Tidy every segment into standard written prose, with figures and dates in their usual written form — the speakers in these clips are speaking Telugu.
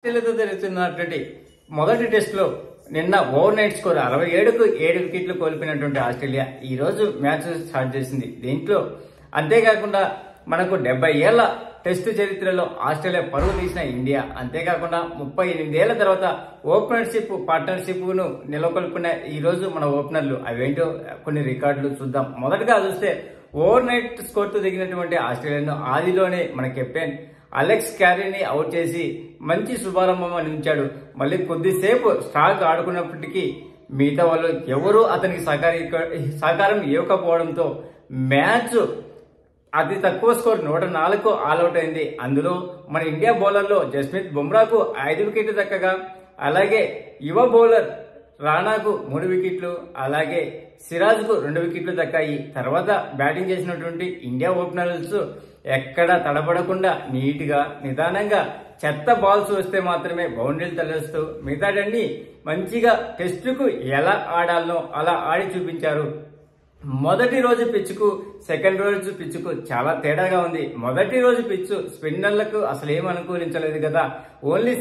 ఆస్ట్రేలియాతో జరుగుతున్నటువంటి మొదటి టెస్టులో నిన్న ఓవర్ నైట్ స్కోర్ 67కు 7 వికెట్లు కోల్పోయినటువంటి ఆస్ట్రేలియా ఈ రోజు మ్యాచ్ స్టార్ట్ చేసింది. దీంట్లో అంతేకాకుండా మనకు 70 ఏళ్ల టెస్ట్ చరిత్రలో ఆస్ట్రేలియా పరుగు తీసిన ఇండియా, అంతేకాకుండా 38 ఏళ్ల తర్వాత ఓపెనర్షిప్ పార్ట్నర్షిప్ ను నెలకొల్పిన ఈ రోజు మన ఓపెనర్లు అవేంటో కొన్ని రికార్డులు చూద్దాం. మొదటగా చూస్తే ఓవర్ నైట్ స్కోర్ తో దిగినటువంటి ఆస్ట్రేలియాను ఆదిలోనే మన కెప్టెన్ అలెక్స్ క్యారీని అవుట్ చేసి మంచి శుభారంభం అందించాడు. మళ్ళీ కొద్దిసేపు స్ట్రాక్ ఆడుకున్నప్పటికీ మిగతా వాళ్ళు ఎవరూ అతనికి సహకారం ఇవ్వకపోవడంతో మ్యాచ్ అతి తక్కువ స్కోర్ 104కు ఆల్అౌట్ అయింది. అందులో మన ఇండియా బౌలర్లో జస్ప్రీత్ బుమ్రాకు 5 వికెట్లు దక్కగా, అలాగే యువ బౌలర్ రాణాకు 3 వికెట్లు, అలాగే సిరాజ్ కు 2 వికెట్లు దక్కాయి. తర్వాత బ్యాటింగ్ చేసినటువంటి ఇండియా ఓపెనర్స్ ఎక్కడా తడబడకుండా నీట్ గా నిదానంగా చెత్త బాల్స్ వస్తే మాత్రమే బౌండరీలు తలస్తూ మిగతాడన్నీ మంచిగా టెస్టుకు ఎలా ఆడాలనో అలా ఆడి చూపించారు. మొదటి రోజు పిచ్చుకు సెకండ్ రోజు పిచ్చుకు చాలా తేడాగా ఉంది. మొదటి రోజు పిచ్చు స్పిన్నర్లకు అసలు ఏం అనుకూలించలేదు కదా, ఓన్లీ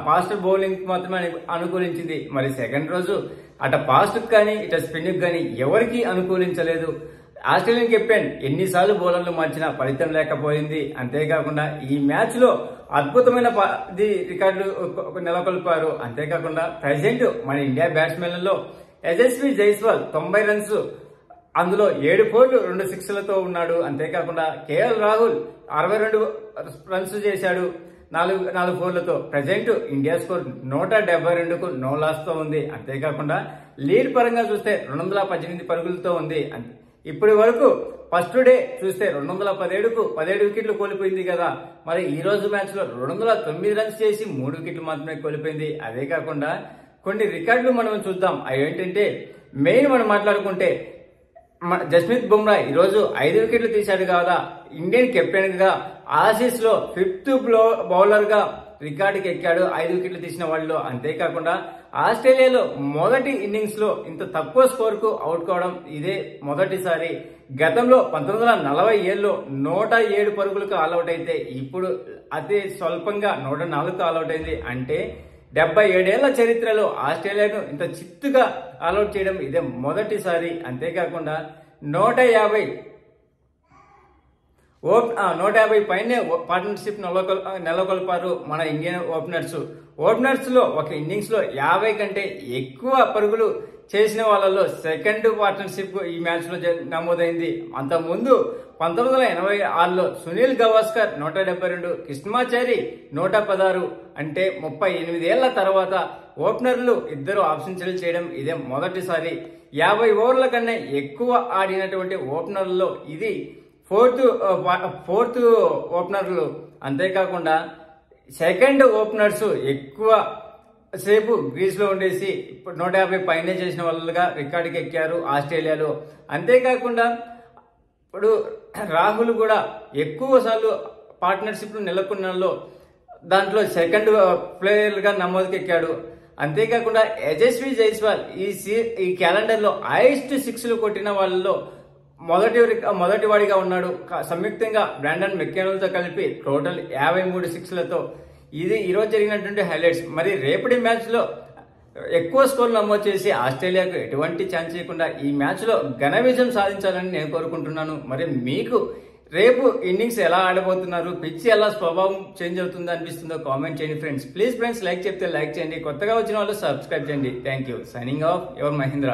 ఫాస్ట్ బౌలింగ్ మాత్రమే అనుకూలించింది. మరి సెకండ్ రోజు అట ఫాస్ట్ కానీ ఇట స్పిన్ కానీ ఎవరికి అనుకూలించలేదు. ఆస్ట్రేలియన్ కెప్టెన్ ఎన్నిసార్లు బౌలర్లు మార్చినా ఫలితం లేకపోయింది. అంతేకాకుండా ఈ మ్యాచ్ లో అద్భుతమైన రికార్డులు నెలకొల్పారు. అంతేకాకుండా ప్రజెంట్ మన ఇండియా బ్యాట్స్మెన్లలో యశస్వి జైస్వాల్ 90 రన్స్, అందులో 7 ఫోర్లు 2 సిక్స్లతో ఉన్నాడు. అంతేకాకుండా కేఎల్ రాహుల్ 62 రన్స్ చేశాడు 4 ఫోర్లతో. ప్రజెంట్ ఇండియా స్కోర్ 172కు నో లాస్ తో ఉంది. అంతేకాకుండా లీడ్ పరంగా చూస్తే 218 పరుగులతో ఉంది. ఇప్పటి వరకు ఫస్ట్ డే చూస్తే 217కు 17 వికెట్లు కోల్పోయింది కదా. మరి ఈ రోజు మ్యాచ్ లో 209 రన్స్ చేసి 3 వికెట్లు మాత్రమే కోల్పోయింది. అదే కాకుండా కొన్ని రికార్డులు మనం చూద్దాం. అవి ఏంటంటే మెయిన్ మనం మాట్లాడుకుంటే జస్ప్రీత్ బుమ్రా ఈ రోజు 5 వికెట్లు తీశాడు కదా. ఇండియన్ కెప్టెన్ గా ఆసీస్ లో 5th బౌలర్ గా రికార్డుకి ఎక్కాడు 5 వికెట్లు తీసిన వాళ్ళు. అంతేకాకుండా ఆస్ట్రేలియాలో మొదటి ఇన్నింగ్స్ లో ఇంత తక్కువ స్కోర్ కు అవుట్ కావడం ఇదే మొదటిసారి. గతంలో 1947లో 107 పరుగులకు ఆల్అౌట్ అయితే ఇప్పుడు అతి స్వల్పంగా 104కు ఆల్అౌట్ అయింది. అంటే 77 ఏళ్ల చరిత్రలో ఆస్ట్రేలియాను ఇంత చిత్తుగా ఆల్అౌట్ చేయడం ఇదే మొదటిసారి. అంతేకాకుండా 150 పైనే పార్ట్నర్షిప్ నెలకొల్పారు మన ఇండియన్ ఓపెనర్స్ లో ఒక ఇన్నింగ్స్ లో 50 కంటే ఎక్కువ పరుగులు చేసిన వాళ్ళలో సెకండ్ పార్ట్నర్షిప్ ఈ మ్యాచ్ లో నమోదైంది. అంతకుముందు 1986లో సునీల్ గవాస్కర్ 172, కృష్ణమాచారి 116. అంటే 38 ఏళ్ల తర్వాత ఓపెనర్లు ఇద్దరు ఆఫ్ సెంచరీలు చేయడం ఇదే మొదటిసారి. 50 ఓవర్ల కన్నా ఎక్కువ ఆడినటువంటి ఓపెనర్లలో ఇది ఫోర్త్ ఓపెనర్లు. అంతేకాకుండా సెకండ్ ఓపెనర్స్ ఎక్కువ సేపు గ్రీస్ లో ఉండేసి 150 పైనే చేసిన వాళ్ళుగా రికార్డుకి ఎక్కారు ఆస్ట్రేలియాలో. అంతేకాకుండా ఇప్పుడు రాహుల్ కూడా ఎక్కువ సార్లు పార్ట్నర్షిప్ నెలకొన్నలో దాంట్లో సెకండ్ ప్లేయర్ గా నమోదుకి ఎక్కాడు. అంతేకాకుండా యశస్వి జైస్వాల్ ఈ క్యాలెండర్ లో హైయెస్ట్ 6లు కొట్టిన వాళ్ళలో మొదటి వాడిగా ఉన్నాడు. సంయుక్తంగా బ్రాండన్ మెక్కెనల్ తో కలిపి టోటల్ 53 6లతో. ఇది ఈరోజు జరిగినటువంటి హైలైట్స్. మరి రేపటి మ్యాచ్ లో ఎక్కువ స్కోర్ నమోదు చేసి ఆస్ట్రేలియాకు ఎటువంటి ఛాన్స్ చేయకుండా ఈ మ్యాచ్ లో ఘన విజయం సాధించాలని నేను కోరుకుంటున్నాను. మరి మీకు రేపు ఇన్నింగ్స్ ఎలా ఆడబోతున్నారు, పిచ్ ఎలా స్వభావం చేంజ్ అవుతుందో అనిపిస్తుందో కామెంట్ చేయండి ఫ్రెండ్స్. ప్లీజ్ ఫ్రెండ్స్ లైక్ చెప్తే లైక్ చేయండి, కొత్తగా వచ్చిన వాళ్ళు సబ్స్క్రైబ్ చేయండి. Thank you. Signing off your Mahindra.